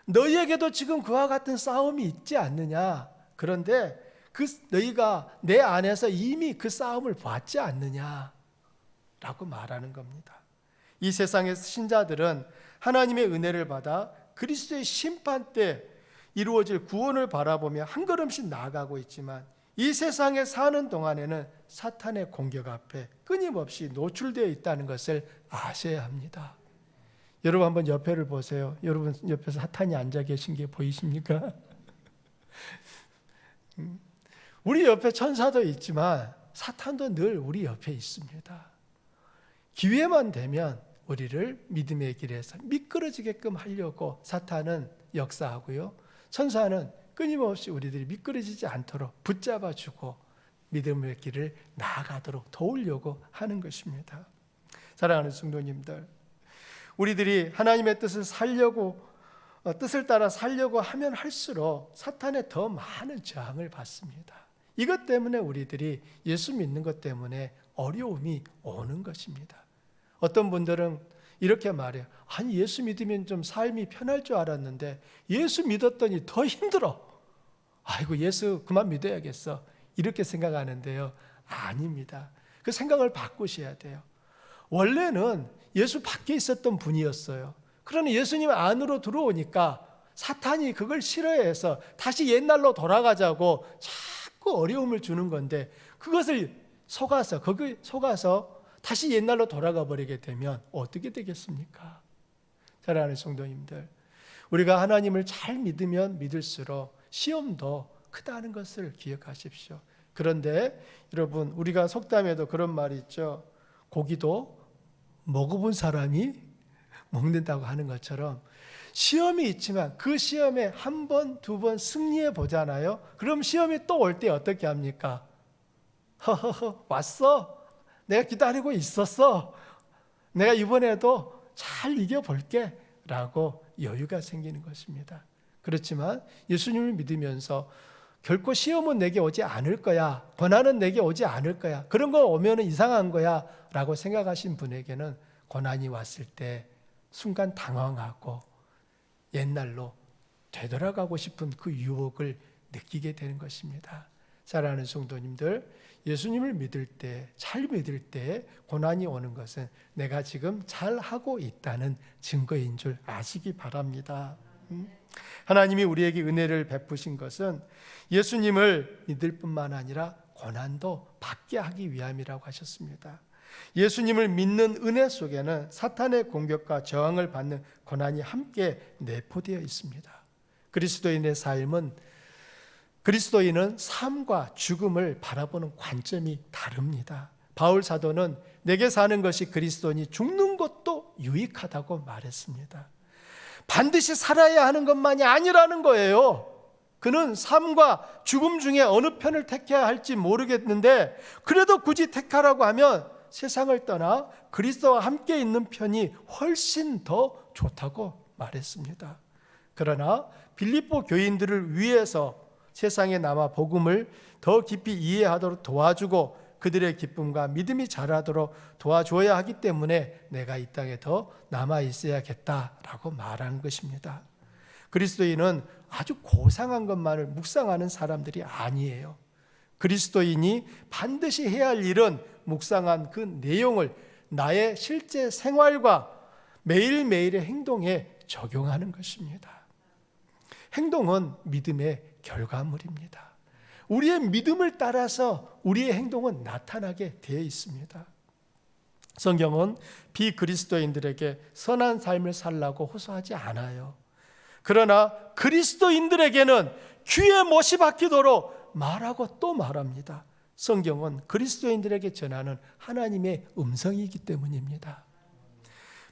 너희에게도 지금 그와 같은 싸움이 있지 않느냐. 그런데 너희가 내 안에서 이미 그 싸움을 봤지 않느냐 라고 말하는 겁니다. 이 세상의 신자들은 하나님의 은혜를 받아 그리스도의 심판 때 이루어질 구원을 바라보며 한 걸음씩 나아가고 있지만 이 세상에 사는 동안에는 사탄의 공격 앞에 끊임없이 노출되어 있다는 것을 아셔야 합니다. 여러분 한번 옆에를 보세요. 여러분 옆에서 사탄이 앉아 계신 게 보이십니까? 우리 옆에 천사도 있지만 사탄도 늘 우리 옆에 있습니다. 기회만 되면 우리를 믿음의 길에서 미끄러지게끔 하려고 사탄은 역사하고요. 천사는 끊임없이 우리들이 미끄러지지 않도록 붙잡아주고 믿음의 길을 나아가도록 도우려고 하는 것입니다. 사랑하는 성도님들, 우리들이 하나님의 뜻을 따라 살려고 하면 할수록 사탄의 더 많은 저항을 받습니다. 이것 때문에 우리들이 예수 믿는 것 때문에 어려움이 오는 것입니다. 어떤 분들은 이렇게 말해요. 아니 예수 믿으면 좀 삶이 편할 줄 알았는데 예수 믿었더니 더 힘들어. 아이고 예수 그만 믿어야겠어. 이렇게 생각하는데요. 아닙니다. 그 생각을 바꾸셔야 돼요. 원래는 예수 밖에 있었던 분이었어요. 그러나 예수님 안으로 들어오니까 사탄이 그걸 싫어해서 다시 옛날로 돌아가자고 자꾸 어려움을 주는 건데 그것을 속아서 다시 옛날로 돌아가 버리게 되면 어떻게 되겠습니까? 사랑하는 성도님들, 우리가 하나님을 잘 믿으면 믿을수록 시험도 크다는 것을 기억하십시오. 그런데 여러분 우리가 속담에도 그런 말이 있죠. 고기도 먹어본 사람이 먹는다고 하는 것처럼 시험이 있지만 그 시험에 한 번, 두 번 승리해 보잖아요. 그럼 시험이 또 올 때 어떻게 합니까? 허허허 왔어. 내가 기다리고 있었어. 내가 이번에도 잘 이겨볼게 라고 여유가 생기는 것입니다. 그렇지만 예수님을 믿으면서 결코 시험은 내게 오지 않을 거야. 고난은 내게 오지 않을 거야. 그런 거 오면 이상한 거야 라고 생각하신 분에게는 고난이 왔을 때 순간 당황하고 옛날로 되돌아가고 싶은 그 유혹을 느끼게 되는 것입니다. 사랑하는 성도님들, 예수님을 믿을 때, 잘 믿을 때 고난이 오는 것은 내가 지금 잘하고 있다는 증거인 줄 아시기 바랍니다. 하나님이 우리에게 은혜를 베푸신 것은 예수님을 믿을 뿐만 아니라 고난도 받게 하기 위함이라고 하셨습니다. 예수님을 믿는 은혜 속에는 사탄의 공격과 저항을 받는 고난이 함께 내포되어 있습니다. 그리스도인은 삶과 죽음을 바라보는 관점이 다릅니다. 바울 사도는 내게 사는 것이 그리스도니 죽는 것도 유익하다고 말했습니다. 반드시 살아야 하는 것만이 아니라는 거예요. 그는 삶과 죽음 중에 어느 편을 택해야 할지 모르겠는데 그래도 굳이 택하라고 하면 세상을 떠나 그리스도와 함께 있는 편이 훨씬 더 좋다고 말했습니다. 그러나 빌립보 교인들을 위해서 세상에 남아 복음을 더 깊이 이해하도록 도와주고 그들의 기쁨과 믿음이 자라도록 도와줘야 하기 때문에 내가 이 땅에 더 남아 있어야겠다라고 말하는 것입니다. 그리스도인은 아주 고상한 것만을 묵상하는 사람들이 아니에요. 그리스도인이 반드시 해야 할 일은 묵상한 그 내용을 나의 실제 생활과 매일매일의 행동에 적용하는 것입니다. 행동은 믿음의 결과물입니다. 우리의 믿음을 따라서 우리의 행동은 나타나게 되어 있습니다. 성경은 비그리스도인들에게 선한 삶을 살라고 호소하지 않아요. 그러나 그리스도인들에게는 귀에 못이 박히도록 말하고 또 말합니다. 성경은 그리스도인들에게 전하는 하나님의 음성이기 때문입니다.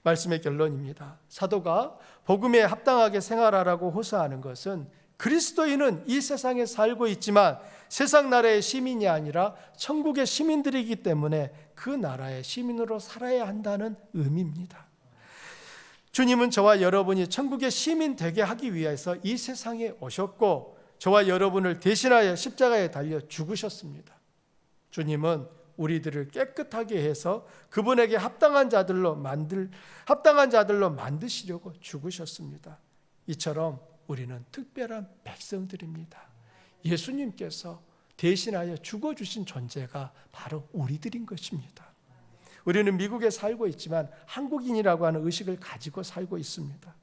말씀의 결론입니다. 사도가 복음에 합당하게 생활하라고 호소하는 것은 그리스도인은 이 세상에 살고 있지만 세상 나라의 시민이 아니라 천국의 시민들이기 때문에 그 나라의 시민으로 살아야 한다는 의미입니다. 주님은 저와 여러분이 천국의 시민 되게 하기 위해서 이 세상에 오셨고 저와 여러분을 대신하여 십자가에 달려 죽으셨습니다. 주님은 우리들을 깨끗하게 해서 그분에게 합당한 자들로 만드시려고 죽으셨습니다. 이처럼 우리는 특별한 백성들입니다. 예수님께서 대신하여 죽어주신 존재가 바로 우리들인 것입니다. 우리는 미국에 살고 있지만 한국인이라고 하는 의식을 가지고 살고 있습니다.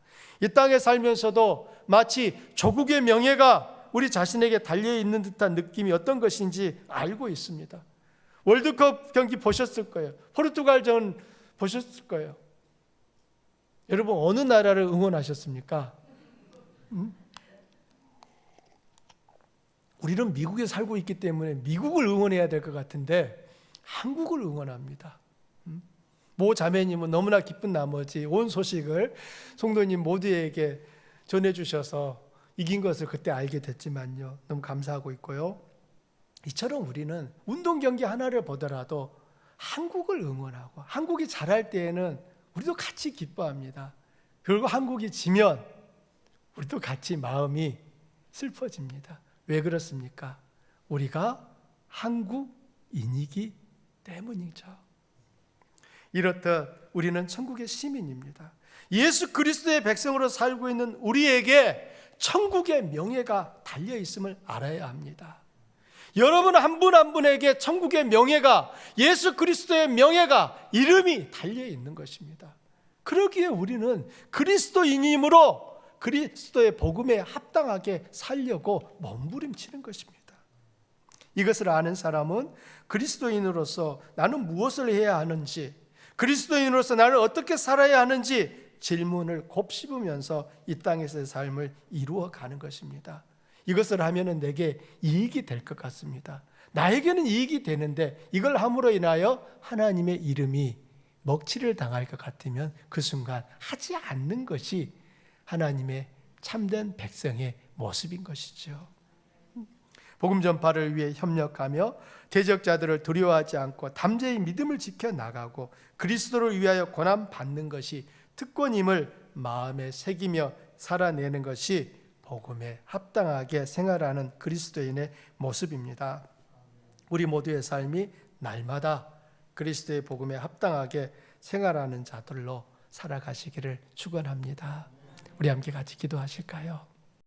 이 땅에 살면서도 마치 조국의 명예가 우리 자신에게 달려있는 듯한 느낌이 어떤 것인지 알고 있습니다. 월드컵 경기 보셨을 거예요. 포르투갈전 보셨을 거예요. 여러분 어느 나라를 응원하셨습니까? 우리는 미국에 살고 있기 때문에 미국을 응원해야 될 것 같은데 한국을 응원합니다. 모 자매님은 너무나 기쁜 나머지 온 소식을 성도님 모두에게 전해주셔서 이긴 것을 그때 알게 됐지만요, 너무 감사하고 있고요. 이처럼 우리는 운동 경기 하나를 보더라도 한국을 응원하고 한국이 잘할 때에는 우리도 같이 기뻐합니다. 그리고 한국이 지면 우리도 같이 마음이 슬퍼집니다. 왜 그렇습니까? 우리가 한국인이기 때문이죠. 이렇듯 우리는 천국의 시민입니다. 예수 그리스도의 백성으로 살고 있는 우리에게 천국의 명예가 달려 있음을 알아야 합니다. 여러분 한 분 한 분에게 천국의 명예가, 예수 그리스도의 명예가, 이름이 달려 있는 것입니다. 그러기에 우리는 그리스도인이므로 그리스도의 복음에 합당하게 살려고 몸부림치는 것입니다. 이것을 아는 사람은 그리스도인으로서 나는 무엇을 해야 하는지, 그리스도인으로서 나는 어떻게 살아야 하는지 질문을 곱씹으면서 이 땅에서의 삶을 이루어가는 것입니다. 이것을 하면 내게 이익이 될 것 같습니다. 나에게는 이익이 되는데 이걸 함으로 인하여 하나님의 이름이 먹칠을 당할 것 같으면 그 순간 하지 않는 것이 하나님의 참된 백성의 모습인 것이죠. 복음 전파를 위해 협력하며 대적자들을 두려워하지 않고 담대히 믿음을 지켜나가고 그리스도를 위하여 고난받는 것이 특권임을 마음에 새기며 살아내는 것이 복음에 합당하게 생활하는 그리스도인의 모습입니다. 우리 모두의 삶이 날마다 그리스도의 복음에 합당하게 생활하는 자들로 살아가시기를 축원합니다. 우리 함께 같이 기도하실까요?